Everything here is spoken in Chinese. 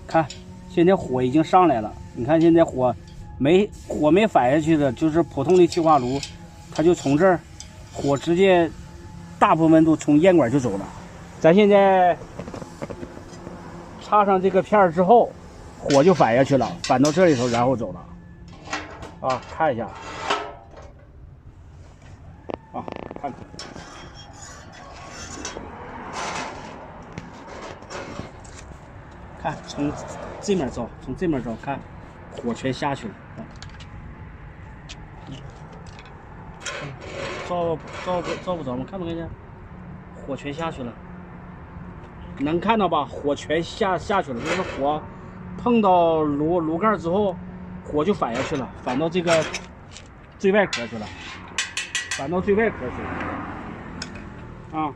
看，现在火已经上来了。你看现在火没反下去的，就是普通的气化炉，它就从这儿火直接大部分温度从烟管就走了。咱现在插上这个片儿之后，火就反下去了，反到这里头，然后走了。啊，看一下。啊，看看。看，从这面照，从这面照，看，火全下去了。照不着吗？看不看见？火全下去了，能看到吧？火全下去了，就是火碰到炉盖之后，火就反下去了，反到这个最外壳去了，反到最外壳去了。啊。